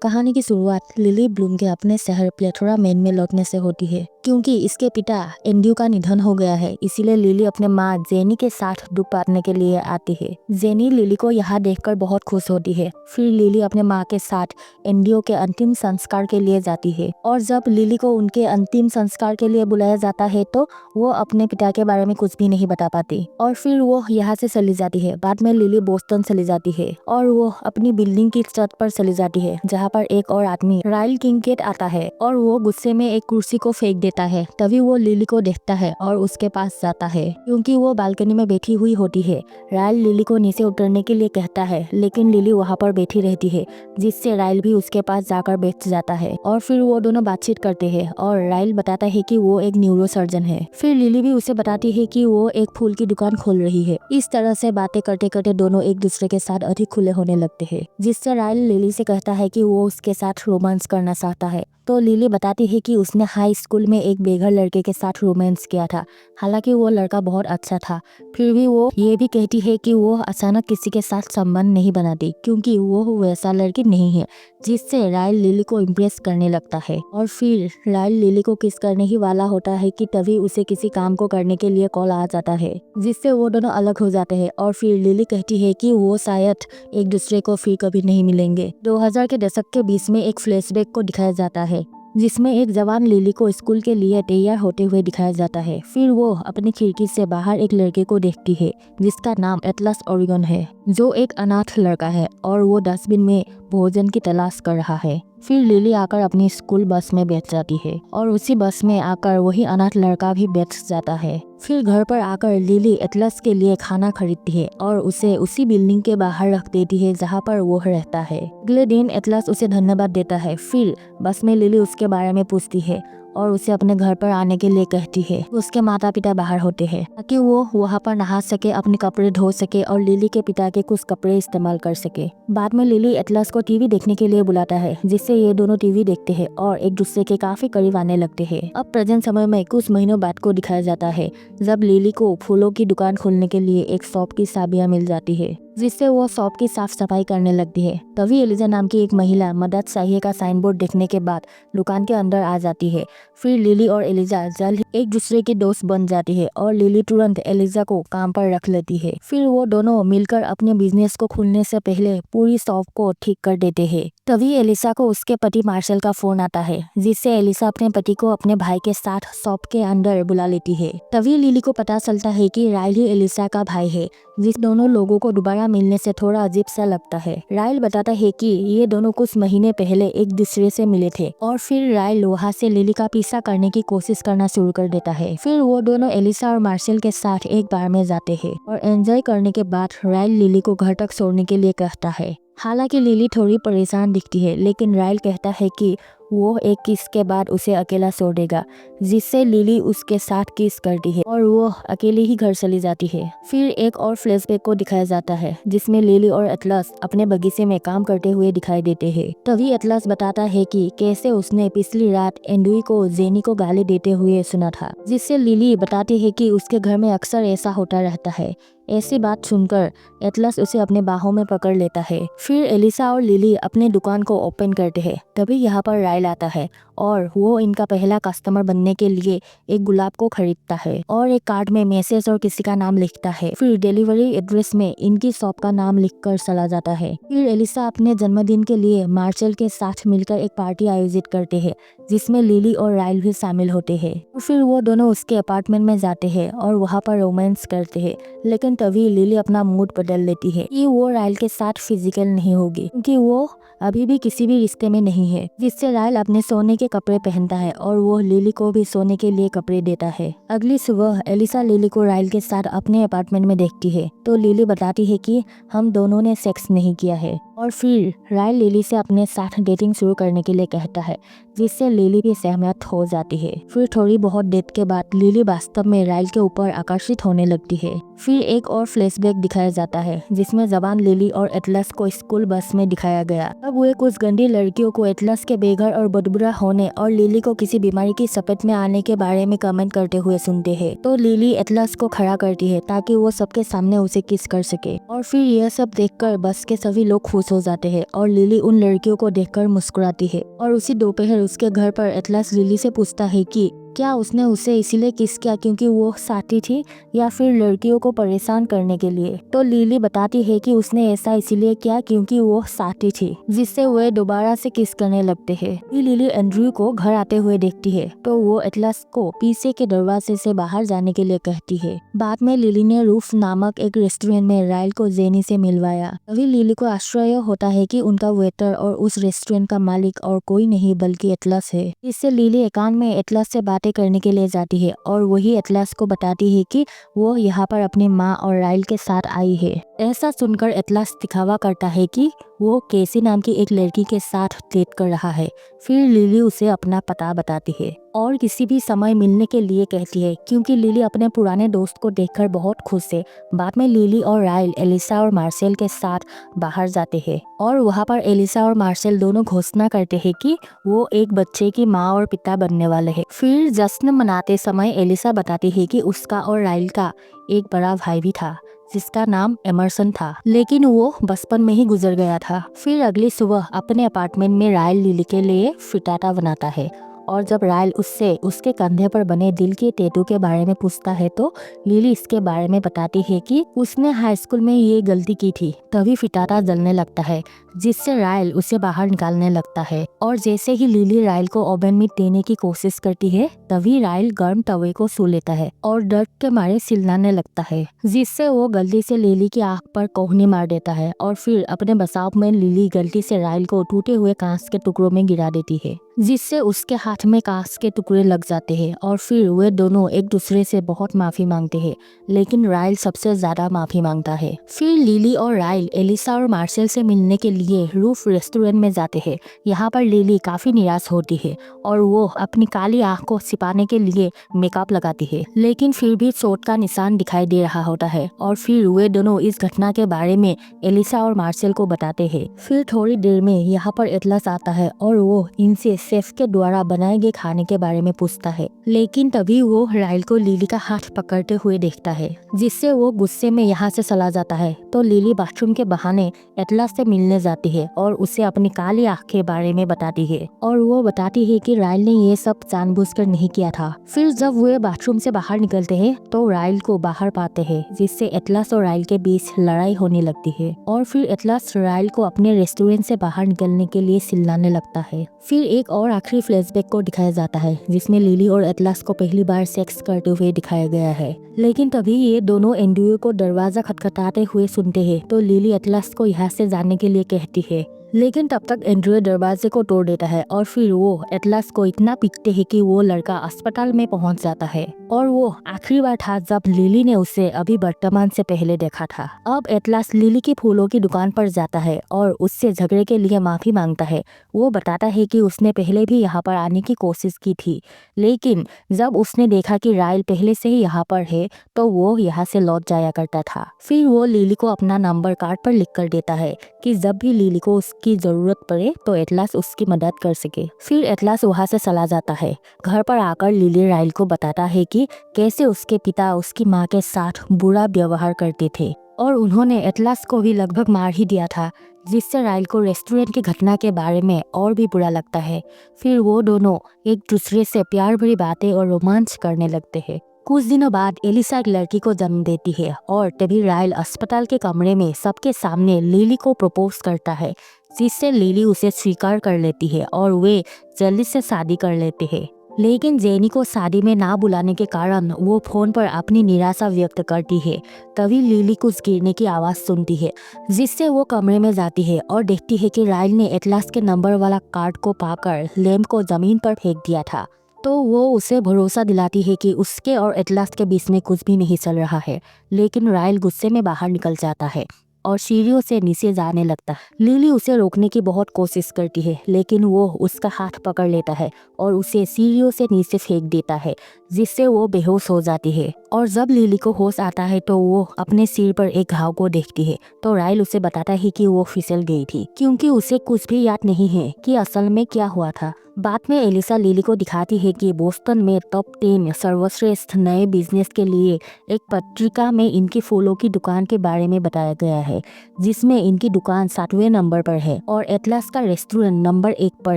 कहानी की शुरुआत लिली ब्लूम के अपने शहर प्लेथोरा मेन में लौटने से होती है। क्योंकि इसके पिता एंड्रयू का निधन हो गया है, इसीलिए लिली अपने माँ जेनी के साथ दुख बांटने के लिए आती है। जेनी लिली को यहाँ देखकर बहुत खुश होती है। फिर लिली अपने माँ के साथ एंड्रयू के अंतिम संस्कार के लिए जाती है और जब लिली को उनके अंतिम संस्कार के लिए बुलाया जाता है तो वो अपने पिता के बारे में कुछ भी नहीं बता पाती और फिर वो यहाँ से चली जाती है। बाद में लिली बोस्टन चली जाती है और वो अपनी बिल्डिंग की छत पर चली जाती है, जहाँ पर एक और आदमी राइल किंकेट आता है और वो गुस्से में एक कुर्सी को फेंक देता है। तभी वो लिली को देखता है और उसके पास जाता है क्योंकि वो बालकनी में बैठी हुई होती है। राइल लिली को नीचे उतरने के लिए कहता है, लेकिन लिली वहाँ पर बैठी रहती है, जिससे राइल भी उसके पास जाकर बैठ जाता है और फिर वो दोनों बातचीत करते हैं और राइल बताता है कि वो एक न्यूरो सर्जन है। फिर लिली भी उसे बताती है कि वो एक फूल की दुकान खोल रही है। इस तरह से बातें करते करते दोनों एक दूसरे के साथ अधिक खुले होने लगते हैं, जिससे राइल लिली से कहता है कि वो उसके साथ रोमांस करना चाहता है। तो लिली बताती है कि उसने हाई स्कूल में एक बेघर लड़के के साथ रोमांस किया था, हालांकि वो लड़का बहुत अच्छा था। फिर भी वो ये भी कहती है कि वो अचानक किसी के साथ संबंध नहीं बनाती क्योंकि वो वैसा लड़की नहीं है, जिससे राइल लिली को इम्प्रेस करने लगता है। और फिर राइल लिली को किस करने ही वाला होता है कि तभी उसे किसी काम को करने के लिए कॉल आ जाता है, जिससे वो दोनों अलग हो जाते हैं और फिर लिली कहती है कि वो शायद एक दूसरे को फिर कभी नहीं मिलेंगे। 2000 के दशक के बीच में एक फ्लैशबैक को दिखाया जाता है, जिसमें एक जवान लिली को स्कूल के लिए तैयार होते हुए दिखाया जाता है। फिर वो अपनी खिड़की से बाहर एक लड़के को देखती है जिसका नाम एटलस ओरिगन है, जो एक अनाथ लड़का है और वो डस्टबिन में भोजन की तलाश कर रहा है। फिर लिली आकर अपनी स्कूल बस में बैठ जाती है और उसी बस में आकर वही अनाथ लड़का भी बैठ जाता है। फिर घर पर आकर लिली एटलस के लिए खाना खरीदती है और उसे उसी बिल्डिंग के बाहर रख देती है जहाँ पर वो रहता है। अगले दिन एटलस उसे धन्यवाद देता है। फिर बस में लिली उसके बारे में पूछती है और उसे अपने घर पर आने के लिए कहती है। उसके माता पिता बाहर होते हैं ताकि वो वहाँ पर नहा सके, अपने कपड़े धो सके और लिली के पिता के कुछ कपड़े इस्तेमाल कर सके। बाद में लिली एटलस को टीवी देखने के लिए बुलाता है, जिससे ये दोनों टीवी देखते हैं और एक दूसरे के काफी करीब आने लगते हैं। अब प्रेजेंट समय में कुछ महीनों बाद को दिखाया जाता है, जब लिली को फूलों की दुकान खोलने के लिए एक शॉप की चाबियां मिल जाती है, जिससे वो शॉप की साफ सफाई करने लगती है। तभी एलिजा नाम की एक महिला मदद चाहिए का साइन बोर्ड देखने के बाद दुकान के अंदर आ जाती है। फिर लिली और एलिजा जल्द एक दूसरे के दोस्त बन जाती है और लिली तुरंत एलिजा को काम पर रख लेती है। फिर वो दोनों मिलकर अपने बिजनेस को खुलने से पहले पूरी शॉप को ठीक कर देते हैं। तभी एलिसा को उसके पति मार्शल का फोन आता है, जिससे एलिसा अपने पति को अपने भाई के साथ शॉप के अंदर बुला लेती है। तभी लिली को पता चलता है कि राइल ही एलिसा का भाई है, जिस दोनों लोगों को दोबारा मिलने से थोड़ा अजीब सा लगता है। राइल बताता है कि ये दोनों कुछ महीने पहले एक दूसरे से मिले थे और फिर राइल वहाँ से लिली का पीछा करने की कोशिश करना शुरू कर देता है। फिर वो दोनों एलिसा और मार्शल के साथ एक बार में जाते हैं और एंजॉय करने के बाद राइल लिली को घर तक छोड़ने के लिए कहता है। हालांकि लिली थोड़ी परेशान दिखती है, लेकिन राइल कहता है कि वो एक किस के बाद उसे अकेला छोड़ देगा, जिससे लिली उसके साथ किस करती है और वो अकेले ही घर चली जाती है। फिर एक और फ्लैशबैक को दिखाया जाता है, जिसमें लिली और एटलस अपने बगीचे में काम करते हुए दिखाई देते हैं। तभी एटलस बताता है कि कैसे उसने पिछली रात एंड्रयू को जेनी को गाली देते हुए सुना था, जिससे लिली बताती है कि उसके घर में अक्सर ऐसा होता रहता है। ऐसी बात सुनकर एटलस उसे अपने बाहों में पकड़ लेता है। फिर एलिसा और लिली अपने दुकान को ओपन करते हैं। तभी यहाँ पर राइल आता है और वो इनका पहला कस्टमर बनने के लिए एक गुलाब को खरीदता है और एक कार्ड में मैसेज और किसी का नाम लिखता है। फिर डिलीवरी एड्रेस में इनकी शॉप का नाम लिखकर चला जाता है। फिर एलिसा अपने जन्मदिन के लिए मार्शल के साथ मिलकर एक पार्टी आयोजित करते हैं, जिसमें लिली और राइल भी शामिल होते हैं। और फिर वो दोनों उसके अपार्टमेंट में जाते हैं और वहाँ पर रोमांस करते हैं, लेकिन तभी लिली अपना मूड बदल लेती है कि वो राइल के साथ फिजिकल नहीं होगी क्योंकि वो अभी भी किसी भी रिश्ते में नहीं है, जिससे राइल अपने सोने के कपड़े पहनता है और वो लिली को भी सोने के लिए कपड़े देता है। अगली सुबह एलिसा लिली को राइल के साथ अपने अपार्टमेंट में देखती है तो लिली बताती है कि हम दोनों ने सेक्स नहीं किया है और फिर राइल लिली से अपने साथ डेटिंग शुरू करने के लिए कहता है, जिससे लिली भी सहमत हो जाती है। फिर थोड़ी बहुत डेट के बाद लिली वास्तव में राइल के ऊपर आकर्षित होने लगती है। फिर एक और फ्लैशबैक दिखाया जाता है, जिसमें जवान लिली और एटलस को स्कूल बस में दिखाया गया। अब वे कुछ गंदी लड़कियों को एटलस के बेघर और बदबूदार होने और लिली को किसी बीमारी की चपेट में आने के बारे में कमेंट करते हुए सुनते हैं। तो लिली एटलस को खड़ा करती है ताकि वो सबके सामने उसे किस कर सके और फिर यह सब देखकर बस के सभी लोग खुश खुश हो जाते हैं और लिली उन लड़कियों को देखकर मुस्कुराती है। और उसी दोपहर उसके घर पर एटलस लिली से पूछता है कि क्या उसने उसे इसीलिए किस किया क्योंकि वो साथी थी या फिर लड़कियों को परेशान करने के लिए। तो लिली बताती है कि उसने ऐसा इसीलिए किया क्योंकि वो साथी थी, जिससे वे दोबारा से किस करने लगते हैं। लिली एंड्रयू को घर आते हुए देखती है तो वो एटलस को पीछे के दरवाजे से बाहर जाने के लिए कहती है। बाद में लिली ने रूफ नामक एक रेस्टोरेंट में राइल को जेनी से मिलवाया। तभी लिली को आश्चर्य होता है कि उनका वेटर और उस रेस्टोरेंट का मालिक और कोई नहीं बल्कि एटलस है। इससे लिली एकांत में एटलस से बातें करने के लिए जाती है और वही एटलस को बताती है कि वो यहाँ पर अपनी माँ और राइल के साथ आई है। ऐसा सुनकर एटलस दिखावा करता है कि वो केसी नाम की एक लड़की के साथ डेट कर रहा है। फिर लिली उसे अपना पता बताती है और किसी भी समय मिलने के लिए कहती है क्योंकि लिली अपने पुराने दोस्त को देखकर बहुत खुश है। बाद में लिली और राइल एलिसा और मार्सेल के साथ बाहर जाते हैं और वहाँ पर एलिसा और मार्सेल दोनों घोषणा करते हैं कि वो एक बच्चे की माँ और पिता बनने वाले हैं। फिर जश्न मनाते समय एलिसा बताती है कि उसका और राइल का एक बड़ा भाई भी था जिसका नाम एमरसन था, लेकिन वो बचपन में ही गुजर गया था। फिर अगली सुबह अपने अपार्टमेंट में राइल लिली के लिए फ्रिटाटा बनाता है और जब राइल उससे उसके कंधे पर बने दिल के टैटू के बारे में पूछता है तो लिली इसके बारे में बताती है कि उसने हाई स्कूल में ये गलती की थी। तभी फ्रिटाटा जलने लगता है जिससे राइल उसे बाहर निकालने लगता है और जैसे ही लिली राइल को ओवन में देने की कोशिश करती है तभी राइल गर्म तवे को छू लेता है और दर्द के मारे चिल्लाने लगता है, जिससे वो गलती से लिली की आंख पर कोहनी मार देता है और फिर अपने बचाव में लिली गलती से राइल को टूटे हुए कांच के टुकड़ों में गिरा देती है, जिससे उसके हाथ में कांच के टुकड़े लग जाते हैं और फिर वे दोनों एक दूसरे से बहुत माफी मांगते हैं, लेकिन राइल सबसे ज्यादा माफी मांगता है। फिर लिली और राइल एलिसा और मार्सेल से मिलने के लिए रूफ रेस्टोरेंट में जाते हैं। यहाँ पर लिली काफी निराश होती है और वो अपनी काली आंख को छिपाने के लिए मेकअप लगाती है, लेकिन फिर भी चोट का निशान दिखाई दे रहा होता है और फिर वे दोनों इस घटना के बारे में एलिसा और मार्सेल को बताते हैं। फिर थोड़ी देर में यहाँ पर एटलस आता है और वो इनसे शेफ के द्वारा बनाए गए खाने के बारे में पूछता है, लेकिन तभी वो राइल को लिली का हाथ पकड़ते हुए देखता है, जिससे वो गुस्से में यहाँ से चला जाता है। तो लिली बाथरूम के बहाने एटलस से मिलने जाती है और उसे अपनी काली आंख के बारे में बताती है और वो बताती है कि राइल ने ये सब जानबूझकर नहीं किया था। फिर जब वे बाथरूम से बाहर निकलते हैं तो राइल को बाहर पाते हैं, जिससे एटलस और राइल के बीच लड़ाई होने लगती है और फिर एटलस राइल को अपने रेस्टोरेंट से बाहर निकलने के लिए चिल्लाने लगता है। फिर एक और आखिरी फ्लैशबैक को दिखाया जाता है जिसमें लिली और एटलस को पहली बार सेक्स करते हुए दिखाया गया है, लेकिन तभी ये दोनों एंड्रयू को दरवाजा खटखटाते हुए सुनते हैं तो लिली एटलस को यहाँ से जाने के लिए कहती है, लेकिन तब तक एंड्रयू दरवाजे को तोड़ देता है और फिर वो एटलस को इतना पीटते हैं कि वो लड़का अस्पताल में पहुंच जाता है और वो आखिरी बार था जब लिली ने उसे अभी वर्तमान से पहले देखा था। अब एटलस लिली की फूलों की दुकान पर जाता है और उससे झगड़े के लिए माफी मांगता है। वो बताता है कि उसने पहले भी यहाँ पर आने की कोशिश की थी, लेकिन जब उसने देखा कि राइल पहले से ही यहाँ पर है तो वो यहाँ से लौट जाया करता था। फिर वो लिली को अपना नंबर कार्ड पर लिख कर देता है कि जब भी लिली को उसकी जरूरत पड़े तो एटलस उसकी मदद कर सके। फिर एटलस वहाँ से चला जाता है। घर पर आकर लिली राइल को बताता है कि कैसे उसके पिता उसकी माँ के साथ बुरा व्यवहार करते थे और उन्होंने एटलस को भी लगभग मार ही दिया था, जिससे राइल को रेस्टोरेंट की घटना के बारे में और भी बुरा लगता है। फिर वो दोनों एक दूसरे से प्यार भरी बातें और रोमांच करने लगते हैं। कुछ दिनों बाद एलिसा एक लड़की को जन्म देती है और तभी राइल अस्पताल के कमरे में सबके सामने लिली को प्रपोज करता है, जिससे लिली उसे स्वीकार कर लेती है और वे जल्दी से शादी कर लेते हैं। लेकिन जेनी को शादी में ना बुलाने के कारण वो फोन पर अपनी निराशा व्यक्त करती है। तभी लिली कुछ गिरने की आवाज सुनती है, जिससे वो कमरे में जाती है और देखती है कि राइल ने एटलस के नंबर वाला कार्ड को पाकर लैम्प को जमीन पर फेंक दिया था। तो वो उसे भरोसा दिलाती है कि उसके और एटलस के बीच में कुछ भी नहीं चल रहा है, लेकिन राइल गुस्से में बाहर निकल जाता है और सीढ़ियों से नीचे जाने लगता है। लिली उसे रोकने की बहुत कोशिश करती है, लेकिन वो उसका हाथ पकड़ लेता है और उसे सीढ़ियों से नीचे फेंक देता है, जिससे वो बेहोश हो जाती है। और जब लिली को होश आता है तो वो अपने सिर पर एक घाव को देखती है, तो राइल उसे बताता है कि वो फिसल गई थी, क्योंकि उसे कुछ भी याद नहीं है कि असल में क्या हुआ था। बाद में एलिसा लिली को दिखाती है कि बोस्टन में टॉप 10 सर्वश्रेष्ठ नए बिजनेस के लिए एक पत्रिका में इनकी फूलों की दुकान के बारे में बताया गया है, जिसमें इनकी दुकान 7वें नंबर पर है और एटलस का रेस्टोरेंट नंबर 1 पर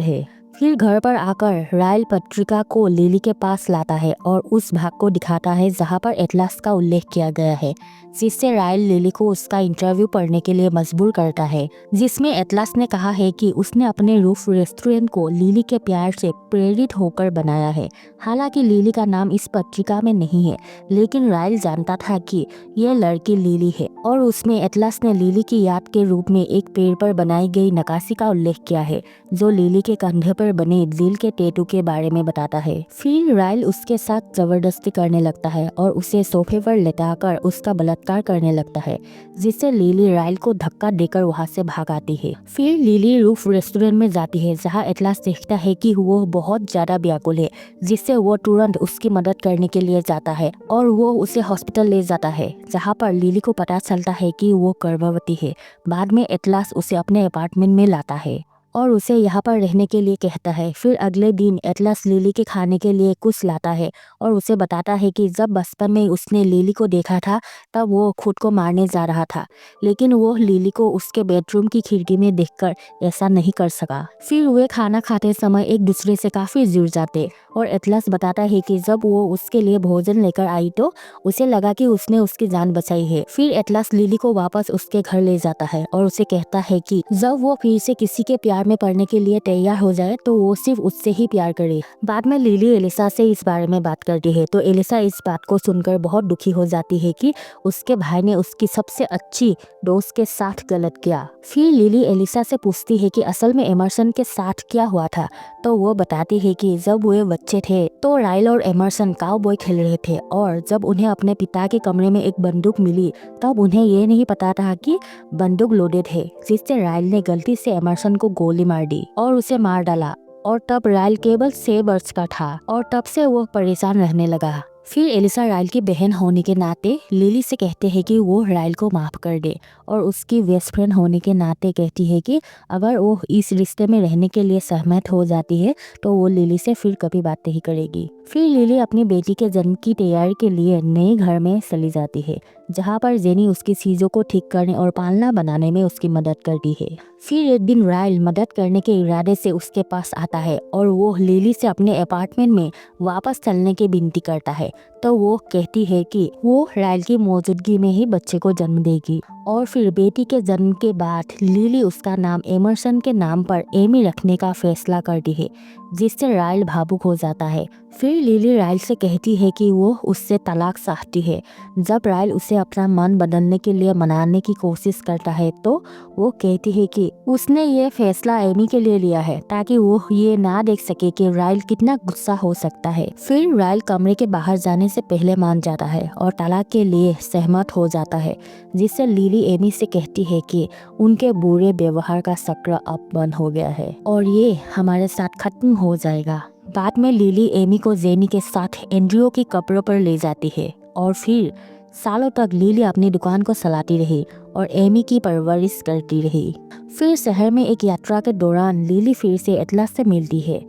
है। फिर घर पर आकर राइल पत्रिका को लिली के पास लाता है और उस भाग को दिखाता है जहां पर एटलस का उल्लेख किया गया है, जिससे राइल लिली को उसका इंटरव्यू पढ़ने के लिए मजबूर करता है, जिसमें एटलस ने कहा है कि उसने अपने रूफ रेस्टोरेंट को लिली के प्यार से प्रेरित होकर बनाया है। हालांकि लिली का नाम इस पत्रिका में नहीं है, लेकिन राइल जानता था कि यह लड़की लिली है और उसमें एटलस ने लिली की याद के रूप में एक पेड़ पर बनाई गई नक्काशी का उल्लेख किया है, जो लिली के कंधे पर बने दिल के टैटू के बारे में बताता है। फिर राइल उसके साथ जबरदस्ती करने लगता है और उसे सोफे पर लेटाकर उसका बलात्कार करने लगता है, जिससे लिली राइल को धक्का देकर वहां से भाग आती है। फिर लिली रूफ रेस्टोरेंट में जाती है, जहां एटलस देखता है कि वो बहुत ज्यादा व्याकुल है, जिससे वो तुरंत उसकी मदद करने के लिए जाता है और वो उसे हॉस्पिटल ले जाता है, जहाँ पर लिली को पता चलता है कि वो गर्भवती है। बाद में एटलस उसे अपने अपार्टमेंट में लाता है और उसे यहाँ पर रहने के लिए कहता है। फिर अगले दिन एटलस लिली के खाने के लिए कुछ लाता है और उसे बताता है कि जब बचपन में उसने लिली को देखा था तब वो खुद को मारने जा रहा था, लेकिन वो लिली को उसके बेडरूम की खिड़की में देखकर ऐसा नहीं कर सका। फिर वे खाना खाते समय एक दूसरे से काफी जुड़ जाते और एटलस बताता है कि जब वो उसके लिए भोजन लेकर आई तो उसे लगा कि उसने उसकी जान बचाई है। फिर एटलस लिली को वापस उसके घर ले जाता है और उसे कहता है कि जब वो फिर से किसी के प्यार में पड़ने के लिए तैयार हो जाए तो वो सिर्फ उससे ही प्यार करे। बाद में लिली एलिसा से इस बारे में बात करती है, तो एलिसा इस बात को सुनकर बहुत दुखी हो जाती है कि उसके भाई ने उसकी सबसे अच्छी दोस्त के साथ गलत किया। फिर लिली एलिसा से पूछती है कि असल में एमरसन के साथ क्या हुआ था, तो वो बताती है कि जब वो बच्चे थे तो राइल और एमरसन काउबॉय खेल रहे थे और जब उन्हें अपने पिता के कमरे में एक बंदूक मिली तब उन्हें ये नहीं पता था कि बंदूक लोडेड है, जिससे राइल ने गलती से एमरसन को गोली मार दी और उसे मार डाला। और तब राइल केवल 6 वर्ष का था और तब से वो परेशान रहने लगा। फिर एलिसा राइल की बहन होने के नाते लिली से कहते हैं कि वो राइल को माफ कर दे और उसकी बेस्ट फ्रेंड होने के नाते कहती है कि अगर वो इस रिश्ते में रहने के लिए सहमत हो जाती है तो वो लिली से फिर कभी बात नहीं करेगी। फिर लिली अपनी बेटी के जन्म की तैयारी के लिए नए घर में चली जाती है, जहाँ पर जेनी उसकी चीजों को ठीक करने और पालना बनाने में उसकी मदद करती है। फिर एक दिन राइल मदद करने के इरादे से उसके पास आता है और वो लिली से अपने अपार्टमेंट में वापस चलने की विनती करता है, तो वो कहती है कि वो राइल की मौजूदगी में ही बच्चे को जन्म देगी। और फिर बेटी के जन्म के बाद लिली उसका नाम एमरसन के नाम पर एमी रखने का फैसला करती है, जिससे राइल भावुक हो जाता है। फिर लिली राइल से कहती है कि वो उससे तलाक चाहती है। जब राइल उसे अपना मन बदलने के लिए मनाने की कोशिश करता है तो वो कहती है कि उसने ये फैसला एमी के लिए लिया है ताकि वो ये ना देख सके कि राइल कितना गुस्सा हो सकता है। फिर राइल कमरे के बाहर जाने से पहले मान जाता है और तलाक के लिए सहमत हो जाता है, जिससे लिली एमी से कहती है कि उनके बुरे व्यवहार का चक्र अब बंद हो गया है और ये हमारे साथ खत्म हो जाएगा। बाद में लिली एमी को जेनी के साथ एंड्रियो की कब्र पर ले जाती है और फिर सालों तक लिली अपनी दुकान को चलाती रही और एमी की परवरिश करती रही। फिर शहर में एक यात्रा के दौरान लिली फिर से एटलस से मिलती है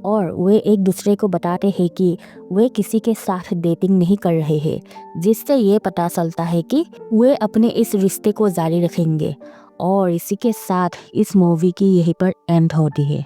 और वे एक दूसरे को बताते हैं कि वे किसी के साथ डेटिंग नहीं कर रहे हैं, जिससे ये पता चलता है कि वे अपने इस रिश्ते को जारी रखेंगे। और इसी के साथ इस मूवी की यहीं पर एंड होती है।